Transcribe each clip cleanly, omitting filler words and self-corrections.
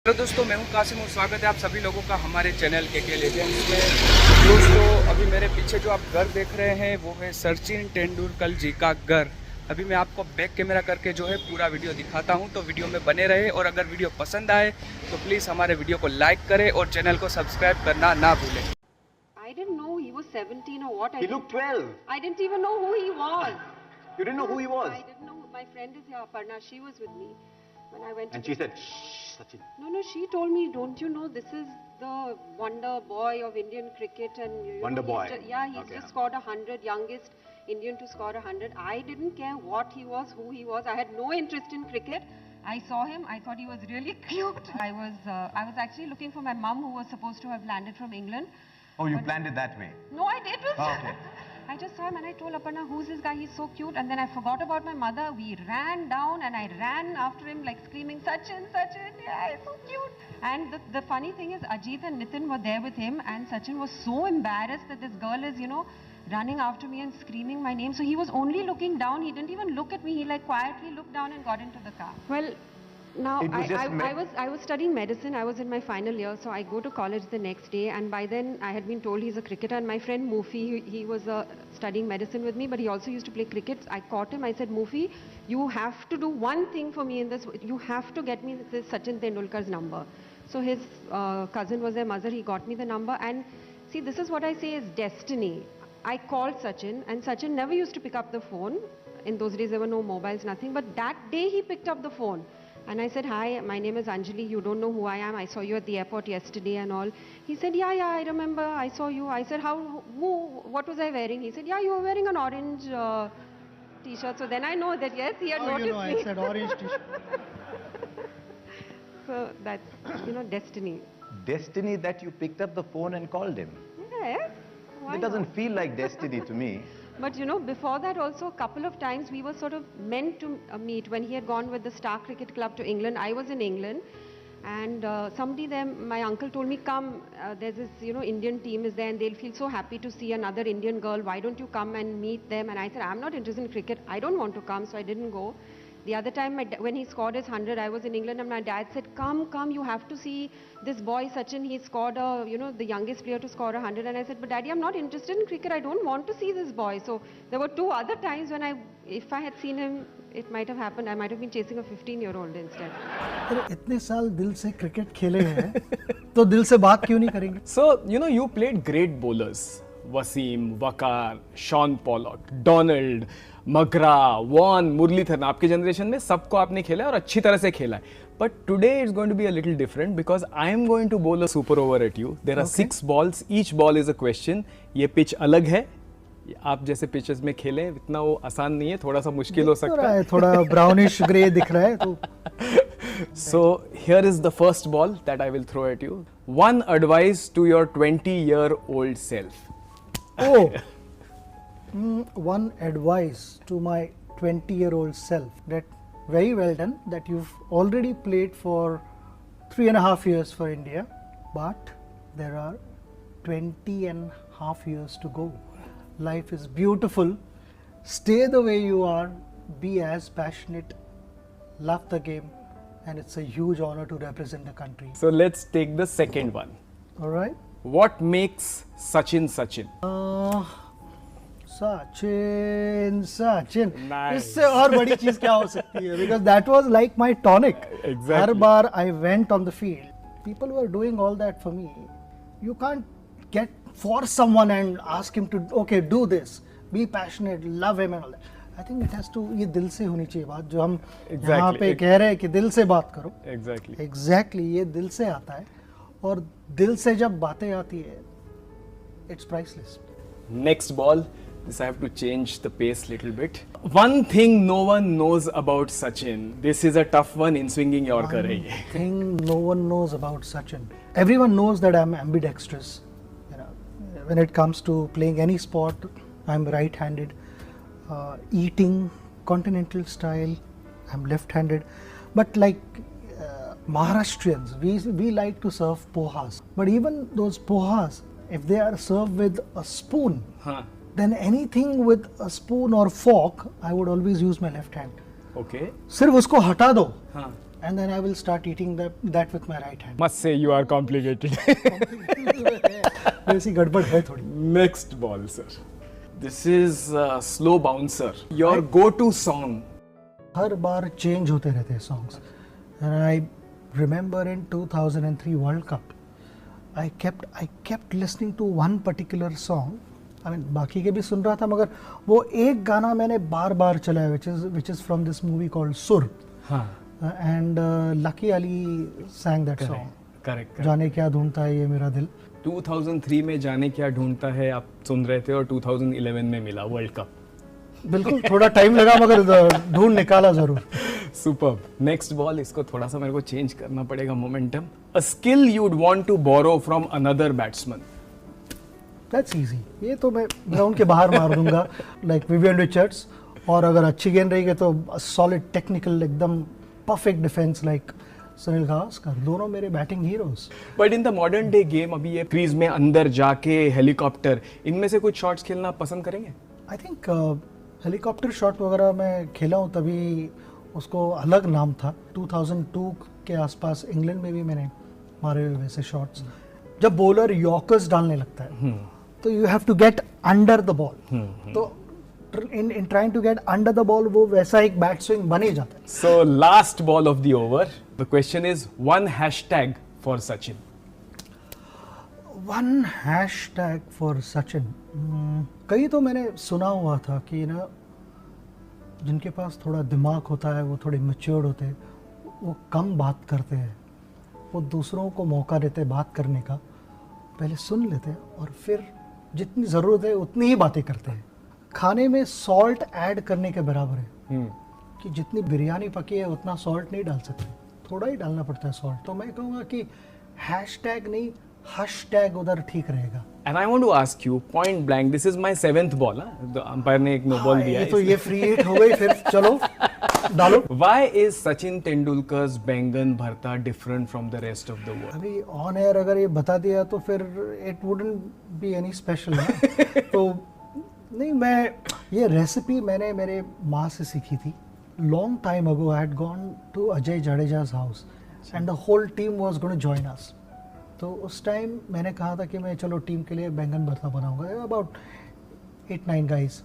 Hello दोस्तों, मैं हूं कासिम और स्वागत है आप सभी लोगों का हमारे चैनल के लेजेंड्स में। दोस्तों, अभी मेरे पीछे जो आप घर देख रहे हैं वो है सचिन तेंदुलकर जी का घर। अभी मैं आपको बैक कैमरा करके जो है पूरा वीडियो दिखाता हूं, तो वीडियो में बने रहे। और अगर वीडियो पसंद आए तो प्लीज़ हमारे वीडियो को लाइक करें और चैनल को सब्सक्राइब करना ना भूलें। I didn't know he was 17 or what. He looked 12. I didn't even know who he was. You didn't know who he was? I didn't know. My friend is here, Aparna. She was with me when I went to And she said, shh, Sachin. No, she told me, don't you know this is the wonder boy of Indian cricket and Wonder boy. He's Okay. just scored 100, youngest Indian to score 100. I didn't care what he was, who he was. I had no interest in cricket. I saw him. I thought he was really cute. I was actually looking for my mum, who was supposed to have landed from England. Oh, you planned it that way? No, I did. Oh, okay. I just saw him and I told Aparna, who's this guy? He's so cute. And then I forgot about my mother. We ran down and I ran after him like screaming, Sachin, Sachin. Yeah, he's so cute. And the funny thing is, Ajit and Nitin were there with him and Sachin was so embarrassed that this girl is, running after me and screaming my name. So he was only looking down. He didn't even look at me. He like quietly looked down and got into the car. Well, now I was studying medicine. I was in my final year, so I go to college the next day, and by then I had been told he's a cricketer. And my friend Mufi, he was studying medicine with me, but he also used to play cricket. I caught him. I said, Mufi, you have to do one thing for me in this. You have to get me this Sachin Tendulkar's number. So his cousin was their mother. He got me the number, and see, this is what I say is destiny. I called Sachin, and Sachin never used to pick up the phone. In those days, there were no mobiles, nothing. But that day, he picked up the phone. And I said, hi, my name is Anjali. You don't know who I am. I saw you at the airport yesterday and all. He said, yeah, I remember. I saw you. I said, what was I wearing? He said, yeah, you were wearing an orange t-shirt. So then I know that, yes, he had noticed me. I said orange t-shirt. So that's, destiny. Destiny that you picked up the phone and called him. Yes. Why It doesn't not? feel like destiny to me. But before that also, a couple of times we were sort of meant to meet. When he had gone with the Star Cricket Club to England, I was in England, and somebody there, my uncle told me, come, there's this, Indian team is there and they'll feel so happy to see another Indian girl. Why don't you come and meet them? And I said, I'm not interested in cricket. I don't want to come, so I didn't go. The other time, when he scored his 100, I was in England and my dad said, come, you have to see this boy Sachin. He scored, the youngest player to score 100. And I said, but Daddy, I'm not interested in cricket. I don't want to see this boy. So there were two other times when if I had seen him, it might have happened. I might have been chasing a 15-year-old instead. अरे इतने साल दिल से cricket खेले हैं तो दिल से बात क्यों नहीं करेंगे? So, you played great bowlers. Wasim, Waqar, Shaun Pollock, Donald, McGrath, Warne, Muralitharan, आपके जनरेशन में सबको आपने खेला है और अच्छी तरह से खेला है. But today it's going to be a little different because I am going to bowl a super over at you. There are 6 balls, each ball is a question. ये पिच अलग है. आप जैसे पिचेस में खेलें इतना वो आसान नहीं है, थोड़ा सा मुश्किल हो सकता है. थोड़ा ब्राउनिश ग्रे दिख रहा है तो. So here is the first ball that I will throw at you. One advice to your 20-year-old self. Oh, one advice to my 20-year-old self, that very well done, that you've already played for 3.5 years for India, but there are 20.5 years to go. Life is beautiful. Stay the way you are, be as passionate, love the game, and it's a huge honor to represent the country. So let's take the second one. All right. What makes Sachin Sachin? Sachin. Nice. इससे और बड़ी चीज क्या हो सकती है? Because that was like my tonic. Exactly. Her bar I went on the field, people were doing all that for me. You can't force someone and ask him to, okay, do this, be passionate, love him and all that. I think it has to, ये दिल से होनी चाहिए बात, जो हम यहाँ पे कह रहे हैं कि दिल से बात करो. Exactly, ये दिल से आता है और दिल से जब बातें आती है, it's priceless. Next ball. This I have to change the pace little bit. One thing no one knows about Sachin. This is a tough one. In swinging your करेंगे. One thing no one knows about Sachin. Everyone knows that I'm ambidextrous. When it comes to playing any sport, I'm right-handed. Eating continental style, I'm left-handed. But like Maharashtrians, we like to serve pohas. But even those pohas, if they are served with a spoon, then anything with a spoon or fork, I would always use my left hand. Okay. सिर्फ उसको हटा दो and then I will start eating that with my right hand. Must say you are complicated. वैसी गड़बड़ है थोड़ी. Next ball, sir. This is slow bouncer. Your go-to song. Her bar change होते रहते हैं songs. And I remember in 2003 World Cup, I kept listening to one particular song. I mean, बाकी के भी सुन रहा था, मगर वो एक गाना मैंने बार बार चलाया, which is from this movie called Sur. हाँ. And Lucky Ali sang that song. Correct. जाने क्या ढूंढता है ये मेरा दिल. 2003 में जाने क्या ढूंढता है आप सुन रहे थे और 2011 में मिला वर्ल्ड कप. बिल्कुल थोड़ा टाइम लगा, मगर ढूंढ निकाला जरूर. सुपर. नेक्स्ट बॉल, इसको थोड़ा सा मेरे को चेंज करना पड़ेगा momentum. A skill you'd want to borrow from another batsman. That's easy. ये तो मैं ग्राउंड के बाहर मार दूंगा, लाइक विवियन रिचर्ड्स. और अगर अच्छी गेंद रहेगी तो सॉलिड टेक्निकल एकदम perfect defence like Sunil Gavaskar. दोनों मेरे batting heroes. But in the modern day game अभी ये क्रीज में अंदर जाके हेलीकॉप्टर, इनमें से कुछ शॉट्स खेलना पसंद करेंगे? आई थिंक हेलीकॉप्टर शॉट वगैरह मैं खेला हूँ, तभी उसको अलग नाम था. 2002 के आसपास इंग्लैंड में भी मैंने मारे हुए वैसे शॉट्स. जब बॉलर यॉर्कर्स डालने लगता है तो you have to get under the ball. तो in trying to get under the ball वो वैसा एक बैट स्विंग बन ही जाता है. So last ball of the over. The question is one hashtag for Sachin. One hashtag for Sachin. कई तो मैंने सुना हुआ था कि ना, जिनके पास थोड़ा दिमाग होता है, वो थोड़े मैच्योर्ड होते हैं, वो कम बात करते हैं, वो दूसरों को मौका देते हैं बात करने का, पहले सुन लेते हैं और फिर जितनी ज़रूरत है उतनी ही बातें करते हैं. खाने में सॉल्ट ऐड करने के बराबर है कि जितनी बिरयानी पकी है उतना सॉल्ट नहीं डाल सकते, थोड़ा ही डालना पड़ता है सॉल्ट. तो मैं कहूँगा कि हैशटैग नहीं, हैशटैग उधर ठीक रहेगा. And I want to ask you point blank, this is my 7th ball. The umpire ने एक नो बॉल दिया है. तो ये फ्री हिट हो गई, फिर चलो डालो. Why is Sachin Tendulkar's बैंगन भरता different from the rest of the world? अभी ऑन एयर अगर ये बता दिया तो फिर it wouldn't be any special. तो नहीं, मैं ये रेसिपी मैंने मेरे माँ से सीखी थी. Long time ago I had gone to Ajay Jadeja's house and the whole team was going to join us. तो उस टाइम मैंने कहा था कि मैं चलो टीम के लिए बैंगन भरता बनाऊंगा. About 8-9 guys.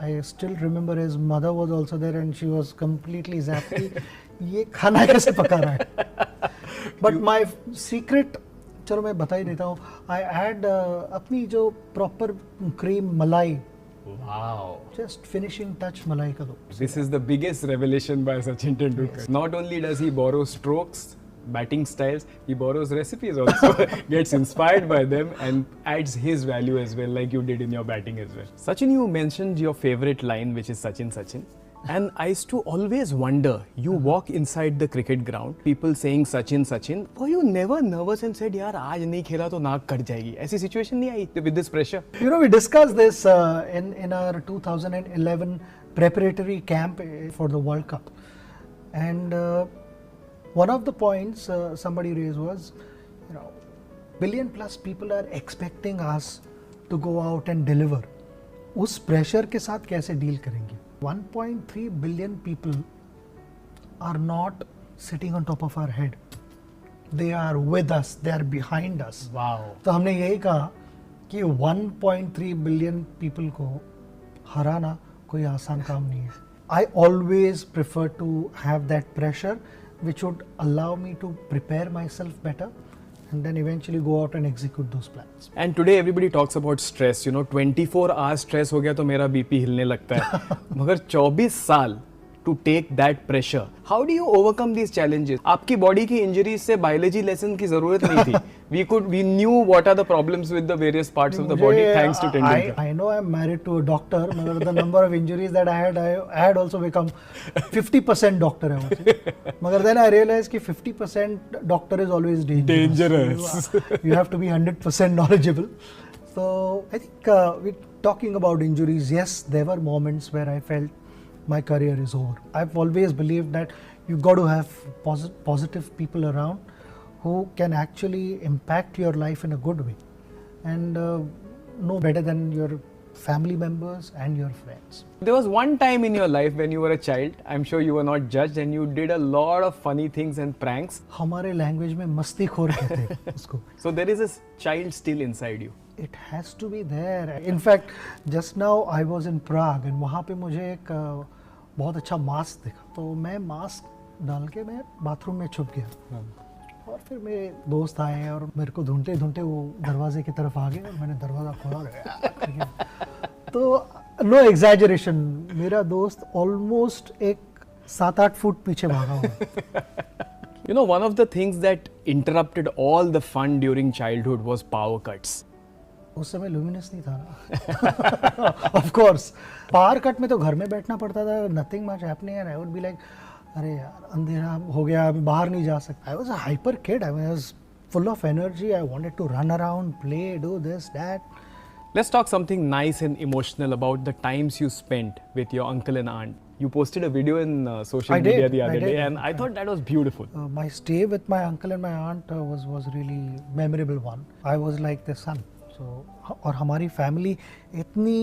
I still remember his mother was also there and she was completely zapped. ये खाना कैसे पका रहा है. But my secret, चलो मैं बता ही देता हूँ. I add अपनी जो प्रॉपर क्रीम मलाई, Wow. just finishing touch मलाई का दो. This is the biggest revelation by Sachin Tendulkar. Not only does he borrow strokes, batting styles, he borrows recipes also, gets inspired by them and adds his value as well, like you did in your batting as well. Sachin, you mentioned your favorite line, which is Sachin, Sachin. And I used to always wonder, you walk inside the cricket ground, people saying Sachin, Sachin, were you never nervous and said, यार आज नहीं खेला तो नाक cut जाएगी? ऐसी situation नहीं आई with this pressure? You know, we discussed this in our 2011 preparatory camp for the World Cup. And one of the points somebody raised was, you know, billion plus people are expecting us to go out and deliver. उस pressure के साथ कैसे deal करेंगे? 1.3 billion people are not sitting on top of our head. They are with us, they are behind us. Wow. तो हमने यही कहा कि 1.3 billion people को हराना कोई आसान काम नहीं है. I always prefer to have that pressure which would allow me to prepare myself better and then eventually go out and execute those plans. And today everybody talks about stress, you know, 24 hours stress हो गया तो मेरा BP हिलने लगता है. मगर 24 साल to take that pressure. How do you overcome these challenges? आपकी body की injuries से biology lesson की ज़रूरत नहीं थी. We knew what are the problems with the various parts of the body thanks to Tendulkar. I know I'm married to a doctor, मगर the number of injuries that I had also become 50% doctor. I would say. मगर then I realized कि 50% doctor is always dangerous. You have to be 100% knowledgeable. So I think we're talking about injuries. Yes, there were moments where I felt my career is over. I've always believed that you got to have positive people around who can actually impact your life in a good way. And no better than your family members and your friends. There was one time in your life when you were a child, I'm sure you were not judged and you did a lot of funny things and pranks. हमारे language में मस्ती खोर कहते हैं उसको. So there is a child still inside you. It has to be there. In fact, just now I was in Prague and वहाँ पे मुझे एक बहुत अच्छा मास्क दिखा. तो मैं मास्क डाल के मैं बाथरूम में छुप गया. और फिर मेरे दोस्त आए और मेरे को ढूंढते ढूंढते वो दरवाजे की तरफ आ गए और मैंने दरवाज़ा खोला. तो नो एग्जैजरेशन, मेरा दोस्त ऑलमोस्ट एक 7-8 फुट पीछे भागा हुआ. You know, one of the things that interrupted all the fun during childhood was power cuts. उस समय लुमिनस नहीं था ना. ऑफ कोर्स पावर कट में तो घर में बैठना पड़ता था. Nothing much happening and I would be like, अरे यार अंधेरा हो गया, अभी बाहर नहीं जा सकता. I was a hyper kid. I was full of energy. I wanted to run around, play, do this that. Let's talk something nice and emotional about the times you spent with your uncle and aunt. You posted a video in social I media did, the I other did. day and I thought that was beautiful. My stay with my uncle and my aunt was really memorable one. I was like their son. So और हमारी family इतनी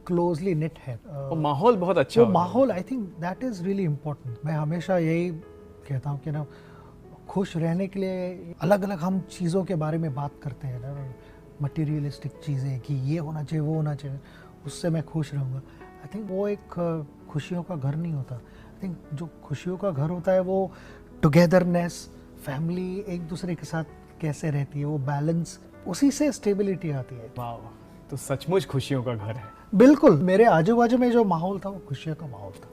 closely knit है. और माहौल बहुत अच्छा वो होगा. माहौल, I think that is really important. मैं हमेशा यही कहता हूँ कि ना, खुश रहने के लिए अलग अलग हम चीज़ों के बारे में बात करते हैं ना, मटीरियलिस्टिक चीज़ें कि ये होना चाहिए, वो होना चाहिए, उससे मैं खुश रहूँगा. आई थिंक वो एक खुशियों का घर नहीं होता. आई थिंक जो खुशियों का घर होता है वो टुगेदरनेस, फैमिली एक दूसरे के साथ कैसे रहती है, वो बैलेंस, उसी से स्टेबिलिटी आती है. वाह, तो सचमुच खुशियों का घर है. बिल्कुल. मेरे आजू बाजू में जो माहौल था वो खुशियों का माहौल था.